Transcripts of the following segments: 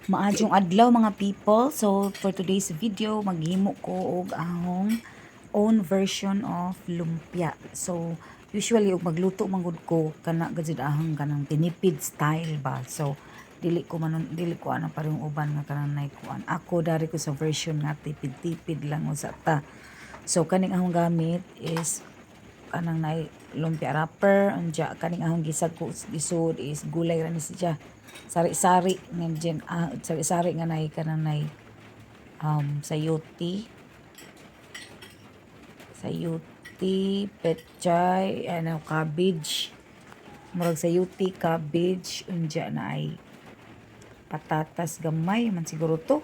Maadjong adlaw mga people. So for today's video maghimo ko og ahong own version of lumpia. So usually og magluto manggod ko kana gajud ahong kanang tinipid style ba. So dili ko ano parang uban nga kanang nay kuan. Ako dari ko sa version nga tipid-tipid lang usa ta. So kaning ahong gamit is kanang nay lumpia wrapper anja kaning ahong gisag ko isud is gulay ra ni siya sari-sari nga dyan sari-sari nga nay kanang nay sayuti petchay ano cabbage murag sayuti cabbage unja na ay patatas gamay man siguro to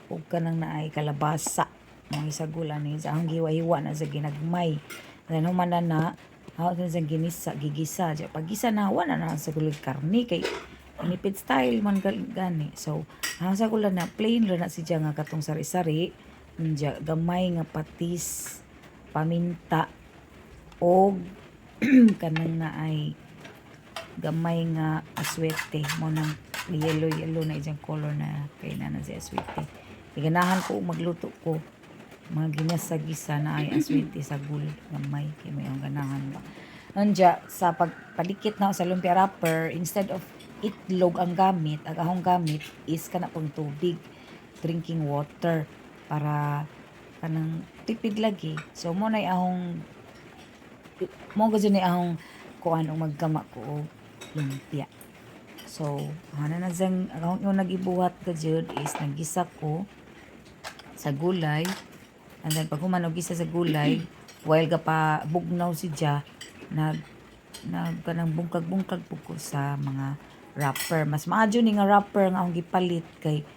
ug kanang naay kalabasa mga isagula ni sa ang giwa-hiwa na sa ginagmay ano man na sa ginisa gigisa ja pagisa na wala na sa gulay karni kay nipid style man gani so sa gula na plain ra na siya nga katong sari-sari unja gamay nga patis paminta og kanang naay gamay nga aswete mo nang yellow na ijang color na kay na si aswete iganahan ko magluto ko mga ginasa-gisa na ay aswete sa gamay kay may ang ganahan ba anja sa pagpadikit na sa lumpia wrapper instead of itlog ang gamit ang ahong gamit is kana pong tubig drinking water para kanang tipid lagi so mo nay ahong mo gud ni ahong kuan og magkama ko og lumpia. So, na sang akong yung nagibuhat ka jud is naggisa ko sa gulay. And then pag humanog gisa sa gulay, while ka pa bugnaw siya, kanang bungkag-bungkag po ko sa mga wrapper. Mas maadyo ni nga wrapper nga akong gipalit kay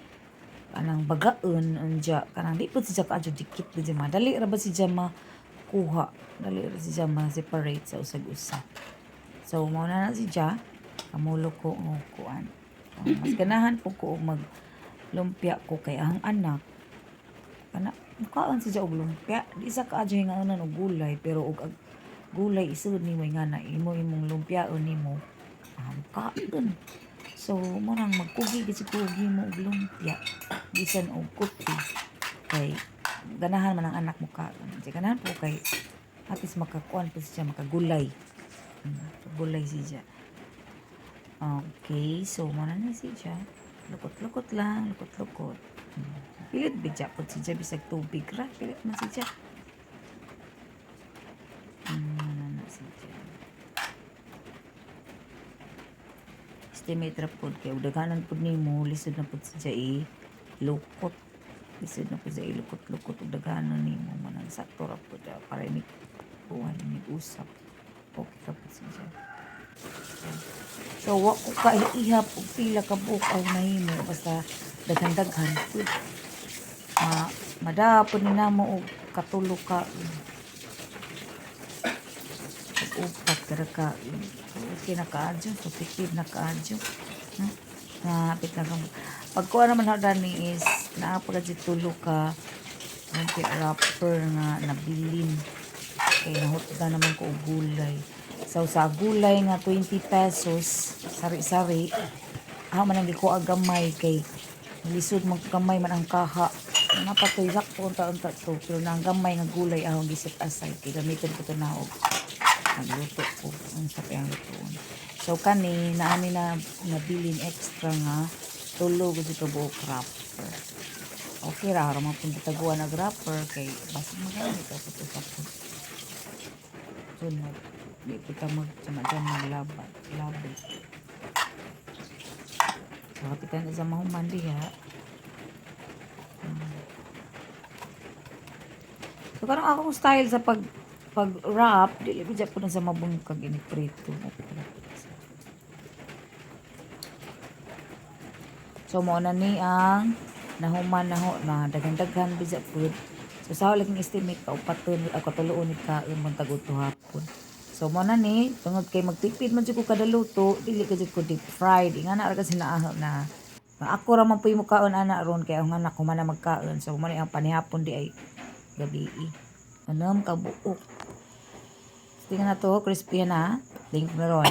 kanang bagaon unja kanang di pud siya kaadyo dikit gud madali ra ba siya makuha dali ra siya ma-separate sa usag-usa. So, mao na siya kamulo ko og kuan. Mas ganahan po ko mag lumpia ko kay ang anak kana mukaan siya og lumpia di sa kaadyo nga anan og gulay pero og gulay isud ni mo nga na imong lumpiaon nimo kaon. So mo nang magkugi gid ko himo og lumpia bisan og kuti kay ganahan man ang anak mo kaon. Ganahan po kay atis makakuan pa siya makagulay. Gulay siya. Okay, so mana na siya. Lukot-lukot lang, lukot-lukot. Pilit bigya po siya bisag tubig ra, pilit man siya. Mana na siya. Estimate ra po kay daghanan pud nimo lisod na pud siya lukot. Lisod na pud siya lukot-lukot ug daghanan nimo manang sakto ra pud para ni buwan ni usap. Okay ra pud siya. So, wa ko kaihap og pila ka bukaw na himo basta daghan-daghan pud. Madapon ni namo og katulo ka upat kada ka okay na kaadyo so tikid na kaadyo hapit na kamo pag kuha naman na ni is naapagad si tulo ka wrapper nga nabilin kaya nahutugan naman ko og gulay. So, sa gulay nga 20 pesos, sari-sari, man ang gikuha gamay kay lisod magkamay man ang kaha. Napatoy sakto unta-unta to, pero nang gamay nga gulay ahong giset aside kay gamiton ko to na og nagluto ko ang sa payang lutoon. So kani naani na nabilin extra nga tulo gud ka buok wrapper. Okay ra man pud taguan ang wrapper kay basta magani ka sa sapot. Sunod di kita maglaban so kapitan sa mahuman diha so karang akong style sa pag wrap dili bidya po na sa mabungkag ini prito so mo na ni ang nahuman na daghan-daghan bidya po so sa laging estimate ka upaton ako tuloon ni ka imong tagod hapon. So mo na ni tungod kay magtipid man jud ko kada luto dili ka jud ko deep fried inga na ra kasi naahaw na ako ra man puy mo kaon ana ron kay ang anak ko man na magkaon so mo ni ang panihapon di ay gabi anam ka buok tingnan na to crispy na think meron